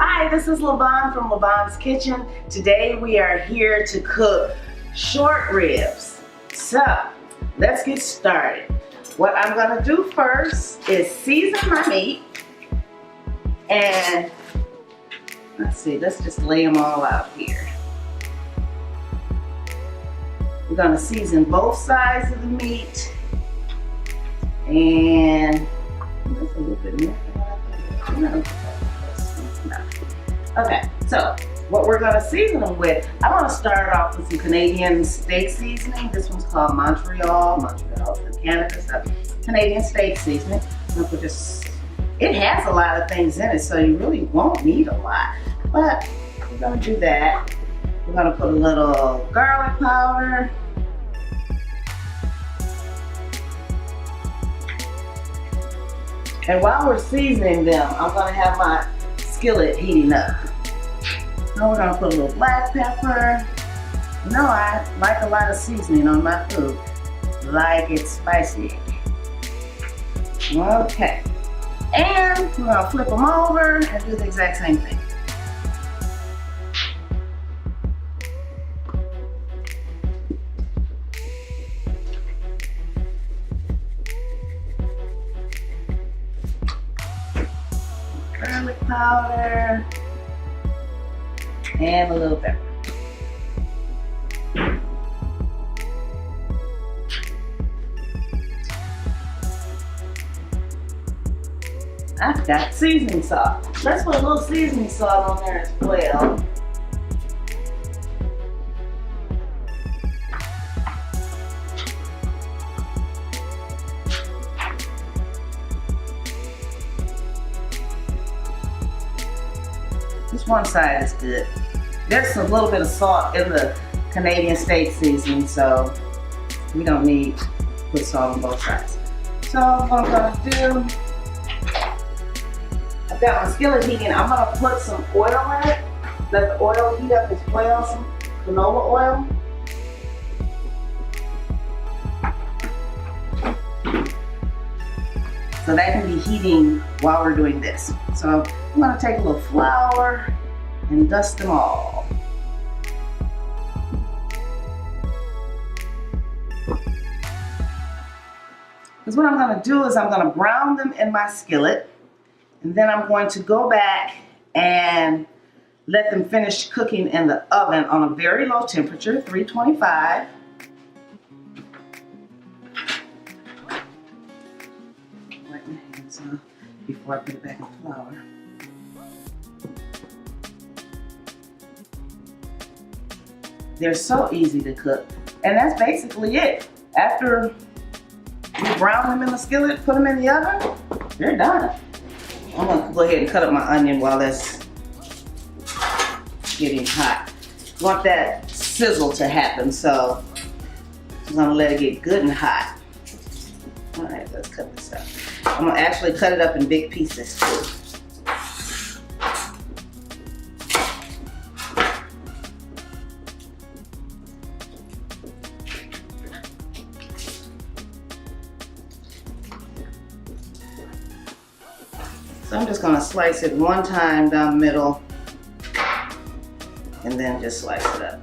Hi, this is Lavonne from Lavonne's Kitchen. Today we are here to cook short ribs. So, let's get started. What I'm gonna do first is season my meat. And let's just lay them all out here. We're gonna season both sides of the meat. And that's a little bit more. No. Okay, so what we're gonna season them with, I'm gonna start off with some Canadian steak seasoning. This one's called Montreal's in Canada, so Canadian steak seasoning. It has a lot of things in it, so you really won't need a lot. But we're gonna do that. We're gonna put a little garlic powder. And while we're seasoning them, I'm gonna have my skillet heating up. Now we're gonna put a little black pepper. You know, I like a lot of seasoning on my food. Like it's spicy. Okay. And we're gonna flip them over and do the exact same thing. Garlic powder and a little pepper. I've got seasoning salt. Let's put a little seasoning salt on there as well. This one side is good. There's a little bit of salt in the Canadian steak seasoning, so we don't need to put salt on both sides. So what I'm gonna do, I've got my skillet heating. I'm gonna put some oil in it. Let the oil heat up as well, some canola oil. So that can be heating while we're doing this. So I'm gonna take a little flour and dust them all. Because what I'm gonna do is I'm gonna brown them in my skillet, and then I'm going to go back and let them finish cooking in the oven on a very low temperature, 325. Wipe my hands off before I put it back in flour. They're so easy to cook. And that's basically it. After you brown them in the skillet, put them in the oven, they're done. I'm gonna go ahead and cut up my onion while that's getting hot. I want that sizzle to happen, so I'm gonna let it get good and hot. All right, let's cut this up. I'm gonna actually cut it up in big pieces too. So I'm just gonna slice it one time down the middle and then just slice it up.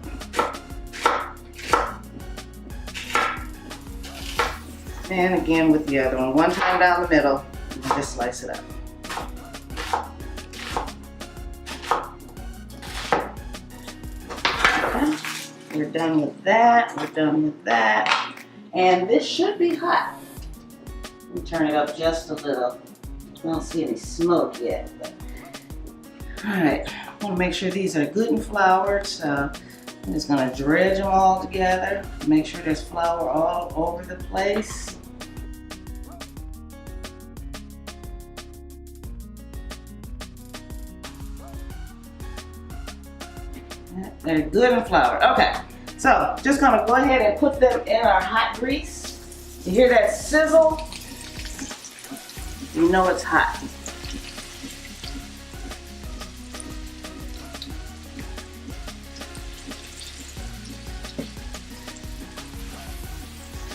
And again with the other one time down the middle and just slice it up. Okay. We're done with that, we're done with that. And this should be hot. Let me turn it up just a little. I don't see any smoke yet, but all right. I want to make sure these are good and floured, so I'm just gonna dredge them all together. Make sure there's flour all over the place. They're good and floured. Okay, so just gonna go ahead and put them in our hot grease. You hear that sizzle? You know it's hot.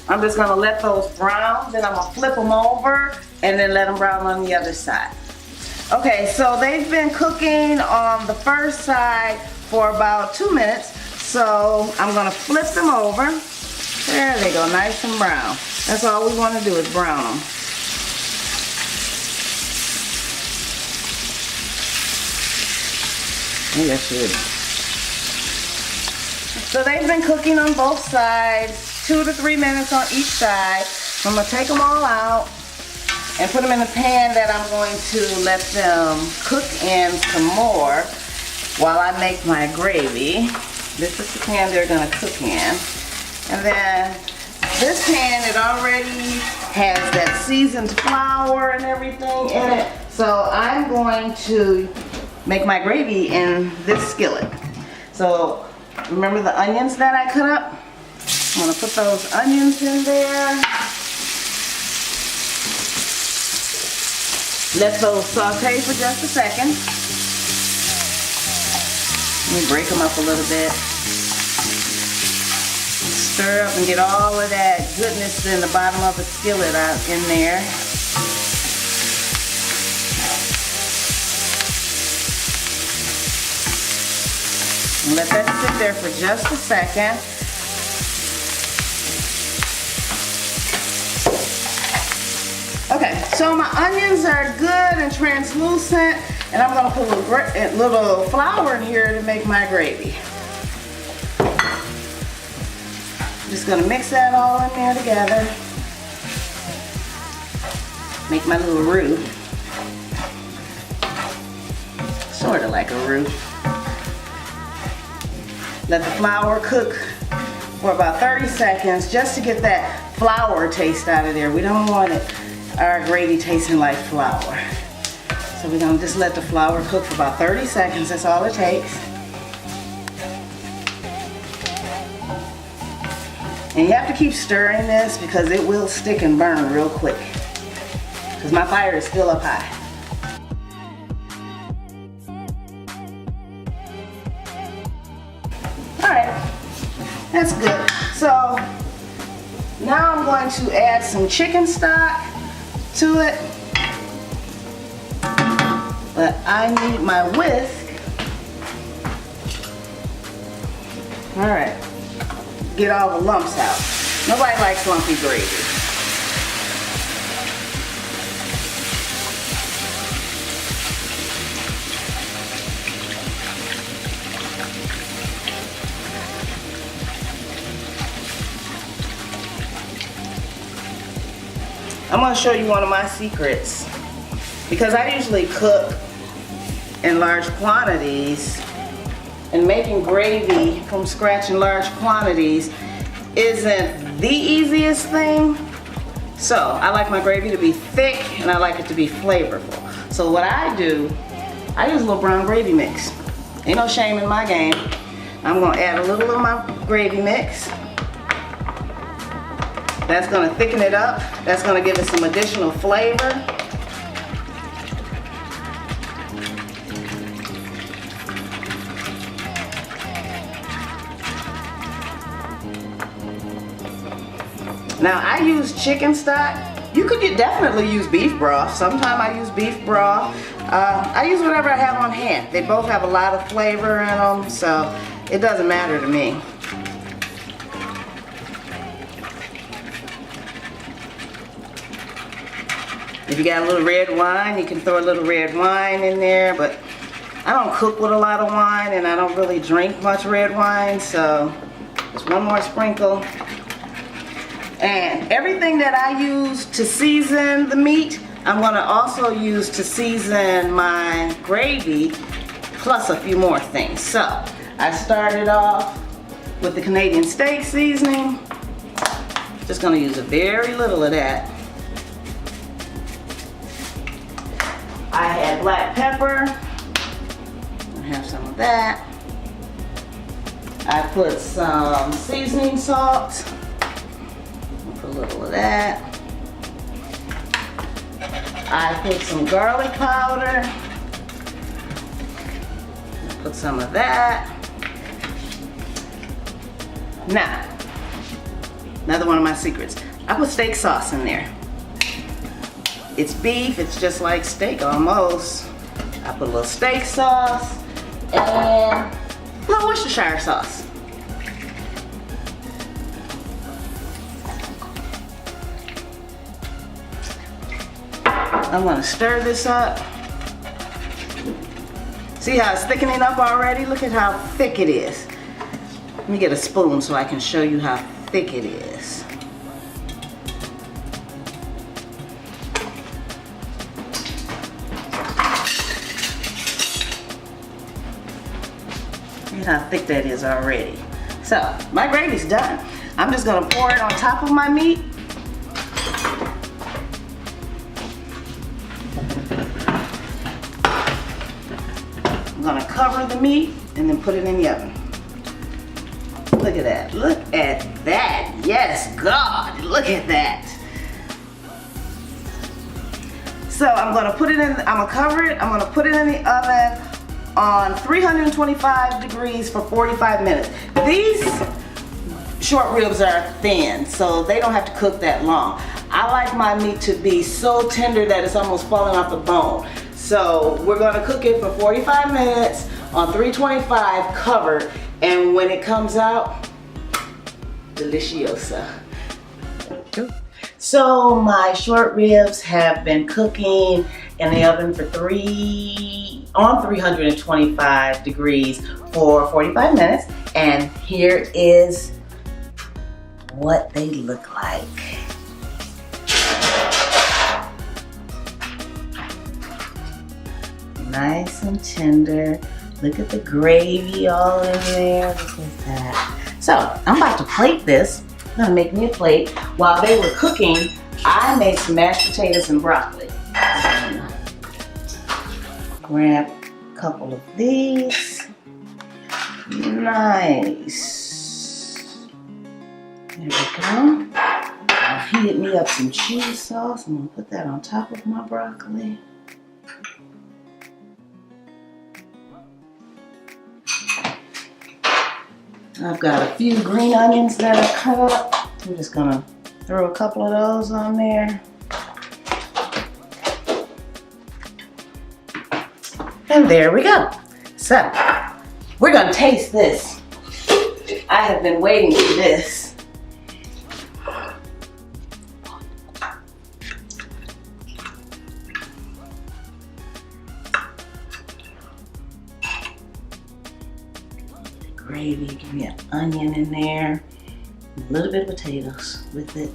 I'm just gonna let those brown, then I'm gonna flip them over and then let them brown on the other side. Okay, so they've been cooking on the first side for about 2 minutes. So I'm gonna flip them over. There they go, nice and brown. That's all we want to do is brown them. Maybe that's good. So they've been cooking on both sides, 2 to 3 minutes on each side. So I'm gonna take them all out and put them in a pan that I'm going to let them cook in some more while I make my gravy. This is the pan they're gonna cook in. And then this pan, it already has that seasoned flour and everything in it. So I'm going to make my gravy in this skillet. So remember the onions that I cut up? I'm gonna put those onions in there. Let those saute for just a second. Let me break them up a little bit. Stir up and get all of that goodness in the bottom of the skillet out in there. And let that sit there for just a second. Okay, so my onions are good and translucent, and I'm gonna put a little flour in here to make my gravy. Just gonna mix that all in there together. Make my little roux. Sort of like a roux. Let the flour cook for about 30 seconds just to get that flour taste out of there. We don't want our gravy tasting like flour. So we're gonna just let the flour cook for about 30 seconds. That's all it takes. And you have to keep stirring this because it will stick and burn real quick. Because my fire is still up high. Alright, that's good. So now I'm going to add some chicken stock to it. But I need my whisk. Alright. Get all the lumps out. Nobody likes lumpy gravy. I'm going to show you one of my secrets. Because I usually cook in large quantities, and making gravy from scratch in large quantities isn't the easiest thing. So I like my gravy to be thick and I like it to be flavorful. So what I do, I use a little brown gravy mix. Ain't no shame in my game. I'm gonna add a little of my gravy mix. That's gonna thicken it up. That's gonna give it some additional flavor. Now I use chicken stock. You could definitely use beef broth. Sometimes I use beef broth. I use whatever I have on hand. They both have a lot of flavor in them, so it doesn't matter to me. If you got a little red wine, you can throw a little red wine in there, but I don't cook with a lot of wine and I don't really drink much red wine, so just one more sprinkle. And everything that I use to season the meat, I'm going to also use to season my gravy, plus a few more things. So I started off with the Canadian steak seasoning. Just going to use a very little of that. I had black pepper. I have some of that. I put some seasoning salt. Put a little of that. I put some garlic powder. Put some of that. Now, another one of my secrets. I put steak sauce in there. It's beef, it's just like steak almost. I put a little steak sauce and a little Worcestershire sauce. I'm gonna stir this up. See how it's thickening up already? Look at how thick it is. Let me get a spoon so I can show you how thick it is. Look at how thick that is already. So, my gravy's done. I'm just gonna pour it on top of my meat. I'm gonna cover the meat and then put it in the oven. Look at that, look at that. Yes, God, look at that. So I'm gonna put it in, I'm gonna cover it, I'm gonna put it in the oven on 325 degrees for 45 minutes. These short ribs are thin, so they don't have to cook that long. I like my meat to be so tender that it's almost falling off the bone. So we're gonna cook it for 45 minutes on 325 covered, and when it comes out, deliciosa. So my short ribs have been cooking in the oven for 325 degrees for 45 minutes, and here is what they look like. Nice and tender. Look at the gravy all in there. Look at that. So I'm about to plate this. I'm gonna make me a plate. While they were cooking, I made some mashed potatoes and broccoli. Grab a couple of these. Nice. There we go. I heated me up some cheese sauce. I'm gonna put that on top of my broccoli. I've got a few green onions that are cut up. I'm just gonna throw a couple of those on there. And there we go. So, we're gonna taste this. I have been waiting for this. Gravy, give me an onion in there, a little bit of potatoes with it.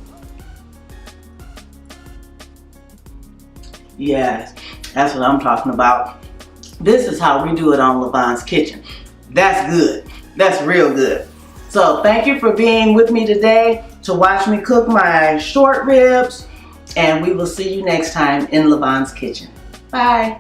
Yes, that's what I'm talking about. This is how we do it on Lavonne's Kitchen. That's good. That's real good. So thank you for being with me today to watch me cook my short ribs, and we will see you next time in Lavonne's Kitchen. Bye.